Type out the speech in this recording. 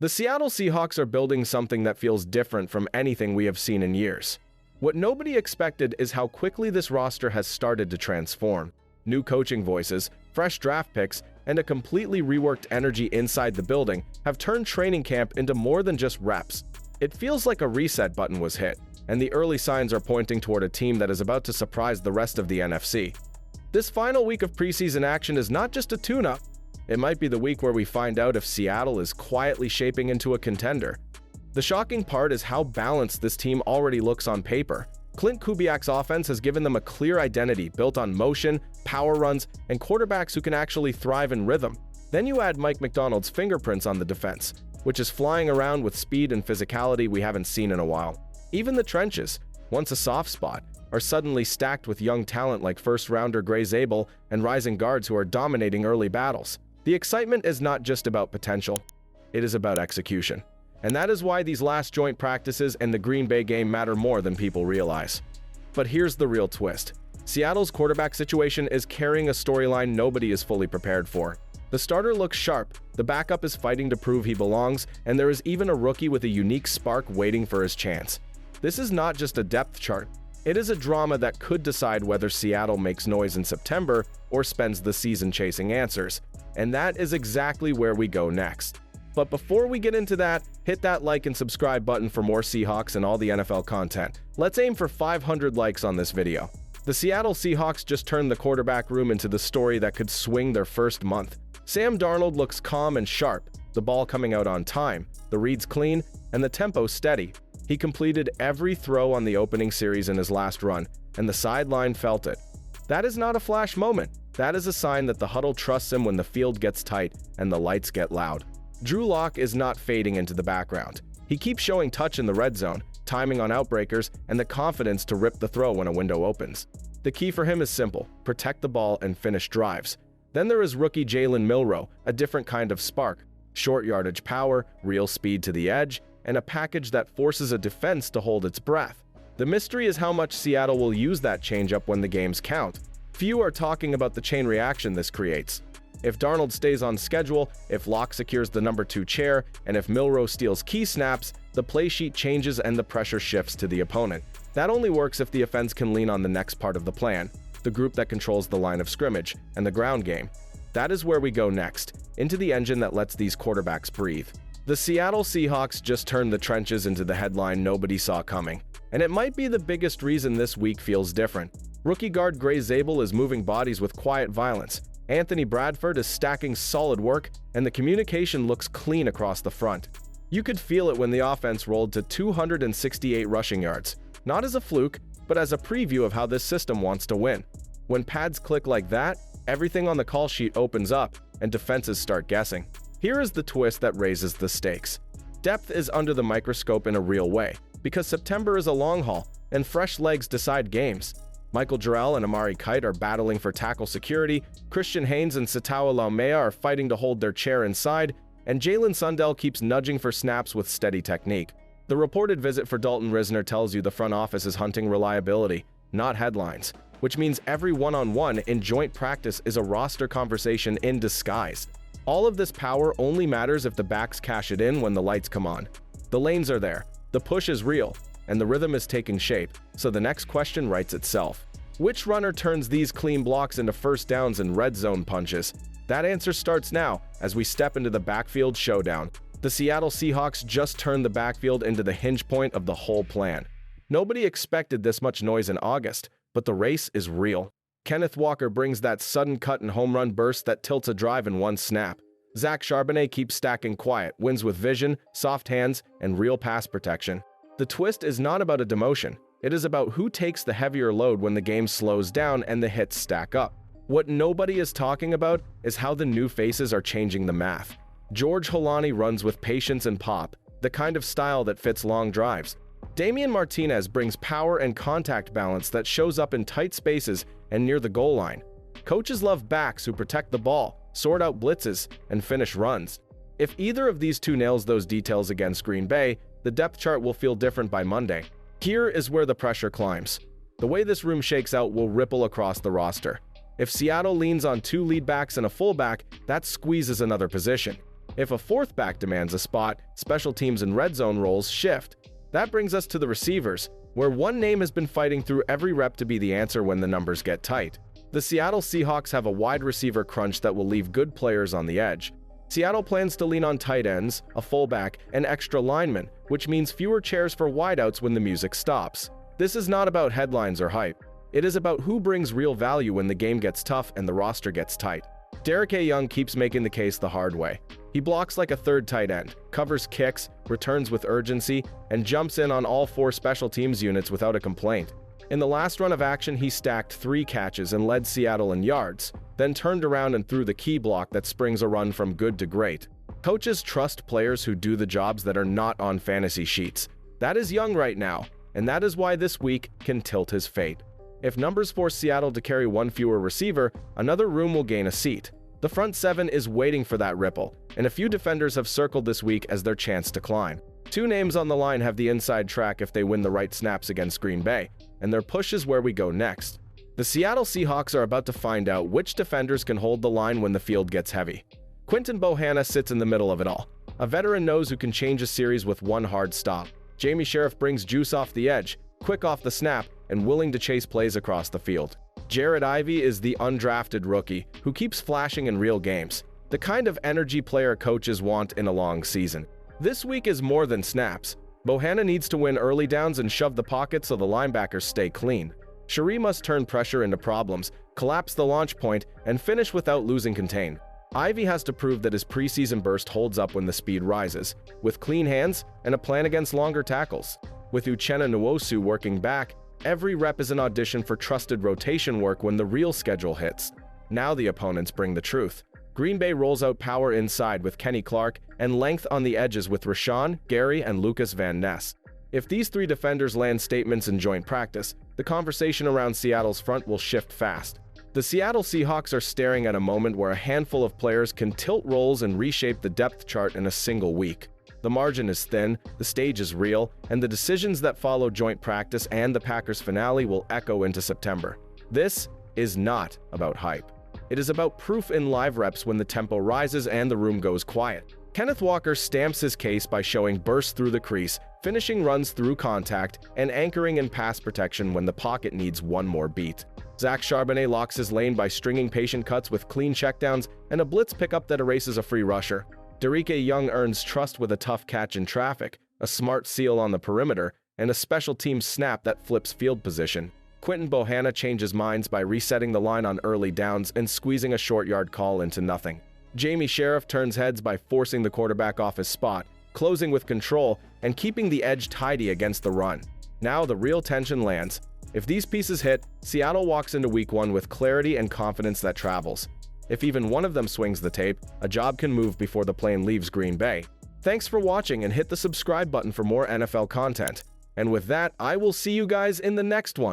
The Seattle Seahawks are building something that feels different from anything we have seen in years. What nobody expected is how quickly this roster has started to transform. New coaching voices, fresh draft picks, and a completely reworked energy inside the building have turned training camp into more than just reps. It feels like a reset button was hit, and the early signs are pointing toward a team that is about to surprise the rest of the NFC. This final week of preseason action is not just a tune-up. It might be the week where we find out if Seattle is quietly shaping into a contender. The shocking part is how balanced this team already looks on paper. Clint Kubiak's offense has given them a clear identity built on motion, power runs, and quarterbacks who can actually thrive in rhythm. Then you add Mike Macdonald's fingerprints on the defense, which is flying around with speed and physicality we haven't seen in a while. Even the trenches, once a soft spot, are suddenly stacked with young talent like first-rounder Gray Zabel and rising guards who are dominating early battles. The excitement is not just about potential, it is about execution. And that is why these last joint practices and the Green Bay game matter more than people realize. But here's the real twist. Seattle's quarterback situation is carrying a storyline nobody is fully prepared for. The starter looks sharp, the backup is fighting to prove he belongs, and there is even a rookie with a unique spark waiting for his chance. This is not just a depth chart. It is a drama that could decide whether Seattle makes noise in September or spends the season chasing answers. And that is exactly where we go next. But before we get into that, hit that like and subscribe button for more Seahawks and all the NFL content. Let's aim for 500 likes on this video. The Seattle Seahawks just turned the quarterback room into the story that could swing their first month. Sam Darnold looks calm and sharp, the ball coming out on time, the reads clean, and the tempo steady. He completed every throw on the opening series in his last run, and the sideline felt it. That is not a flash moment. That is a sign that the huddle trusts him when the field gets tight and the lights get loud. Drew Lock is not fading into the background. He keeps showing touch in the red zone, timing on outbreakers, and the confidence to rip the throw when a window opens. The key for him is simple: protect the ball and finish drives. Then there is rookie Jalen Milroe, a different kind of spark. Short yardage power, real speed to the edge, and a package that forces a defense to hold its breath. The mystery is how much Seattle will use that changeup when the games count. Few are talking about the chain reaction this creates. If Darnold stays on schedule, if Locke secures the number 2 chair, and if Milroe steals key snaps, the play sheet changes and the pressure shifts to the opponent. That only works if the offense can lean on the next part of the plan, the group that controls the line of scrimmage and the ground game. That is where we go next, into the engine that lets these quarterbacks breathe. The Seattle Seahawks just turned the trenches into the headline nobody saw coming, and it might be the biggest reason this week feels different. Rookie guard Gray Zabel is moving bodies with quiet violence. Anthony Bradford is stacking solid work, and the communication looks clean across the front. You could feel it when the offense rolled to 268 rushing yards, not as a fluke, but as a preview of how this system wants to win. When pads click like that, everything on the call sheet opens up, and defenses start guessing. Here is the twist that raises the stakes. Depth is under the microscope in a real way, because September is a long haul, and fresh legs decide games. Michael Jarrell and Amari Kite are battling for tackle security, Christian Haynes and Satawa Laumea are fighting to hold their chair inside, and Jalen Sundell keeps nudging for snaps with steady technique. The reported visit for Dalton Risner tells you the front office is hunting reliability, not headlines, which means every one-on-one in joint practice is a roster conversation in disguise. All of this power only matters if the backs cash it in when the lights come on. The lanes are there, the push is real, and the rhythm is taking shape, so the next question writes itself. Which runner turns these clean blocks into first downs and red zone punches? That answer starts now, as we step into the backfield showdown. The Seattle Seahawks just turned the backfield into the hinge point of the whole plan. Nobody expected this much noise in August, but the race is real. Kenneth Walker brings that sudden cut and home run burst that tilts a drive in one snap. Zach Charbonnet keeps stacking quiet, wins with vision, soft hands, and real pass protection. The twist is not about a demotion. It is about who takes the heavier load when the game slows down and the hits stack up. What nobody is talking about is how the new faces are changing the math. George Holani runs with patience and pop, the kind of style that fits long drives. Damian Martinez brings power and contact balance that shows up in tight spaces and near the goal line. Coaches love backs who protect the ball, sort out blitzes, and finish runs. If either of these two nails those details against Green Bay, the depth chart will feel different by Monday. Here is where the pressure climbs. The way this room shakes out will ripple across the roster. If Seattle leans on 2 lead backs and a fullback, that squeezes another position. If a fourth back demands a spot, special teams and red zone roles shift. That brings us to the receivers, where one name has been fighting through every rep to be the answer when the numbers get tight. The Seattle Seahawks have a wide receiver crunch that will leave good players on the edge. Seattle plans to lean on tight ends, a fullback, and extra linemen, which means fewer chairs for wideouts when the music stops. This is not about headlines or hype. It is about who brings real value when the game gets tough and the roster gets tight. Derek A. Young keeps making the case the hard way. He blocks like a third tight end, covers kicks, returns with urgency, and jumps in on all 4 special teams units without a complaint. In the last run of action, he stacked 3 catches and led Seattle in yards, then turned around and threw the key block that springs a run from good to great. Coaches trust players who do the jobs that are not on fantasy sheets. That is Young right now, and that is why this week can tilt his fate. If numbers force Seattle to carry 1 fewer receiver, another room will gain a seat. The front 7 is waiting for that ripple, and a few defenders have circled this week as their chance to climb. 2 names on the line have the inside track if they win the right snaps against Green Bay, and their push is where we go next. The Seattle Seahawks are about to find out which defenders can hold the line when the field gets heavy. Quinton Bohanna sits in the middle of it all. A veteran knows who can change a series with one hard stop. Jamie Sheriff brings juice off the edge, quick off the snap, and willing to chase plays across the field. Jared Ivey is the undrafted rookie who keeps flashing in real games, the kind of energy player coaches want in a long season. This week is more than snaps. Bohanna needs to win early downs and shove the pocket so the linebackers stay clean. Cherie must turn pressure into problems, collapse the launch point, and finish without losing contain. Ivey has to prove that his preseason burst holds up when the speed rises, with clean hands and a plan against longer tackles. With Uchenna Nwosu working back, every rep is an audition for trusted rotation work when the real schedule hits. Now the opponents bring the truth. Green Bay rolls out power inside with Kenny Clark and length on the edges with Rashawn, Gary, and Lucas Van Ness. If these 3 defenders land statements in joint practice, the conversation around Seattle's front will shift fast. The Seattle Seahawks are staring at a moment where a handful of players can tilt roles and reshape the depth chart in a single week. The margin is thin, the stage is real, and the decisions that follow joint practice and the Packers' finale will echo into September. This is not about hype. It is about proof in live reps when the tempo rises and the room goes quiet. Kenneth Walker stamps his case by showing bursts through the crease, finishing runs through contact, and anchoring in pass protection when the pocket needs one more beat. Zach Charbonnet locks his lane by stringing patient cuts with clean checkdowns and a blitz pickup that erases a free rusher. Derek A. Young earns trust with a tough catch in traffic, a smart seal on the perimeter, and a special teams snap that flips field position. Quinton Bohanna changes minds by resetting the line on early downs and squeezing a short yard call into nothing. Jamie Sheriff turns heads by forcing the quarterback off his spot, closing with control, and keeping the edge tidy against the run. Now the real tension lands. If these pieces hit, Seattle walks into Week 1 with clarity and confidence that travels. If even one of them swings the tape, a job can move before the plane leaves Green Bay. Thanks for watching and hit the subscribe button for more NFL content. And with that, I will see you guys in the next one.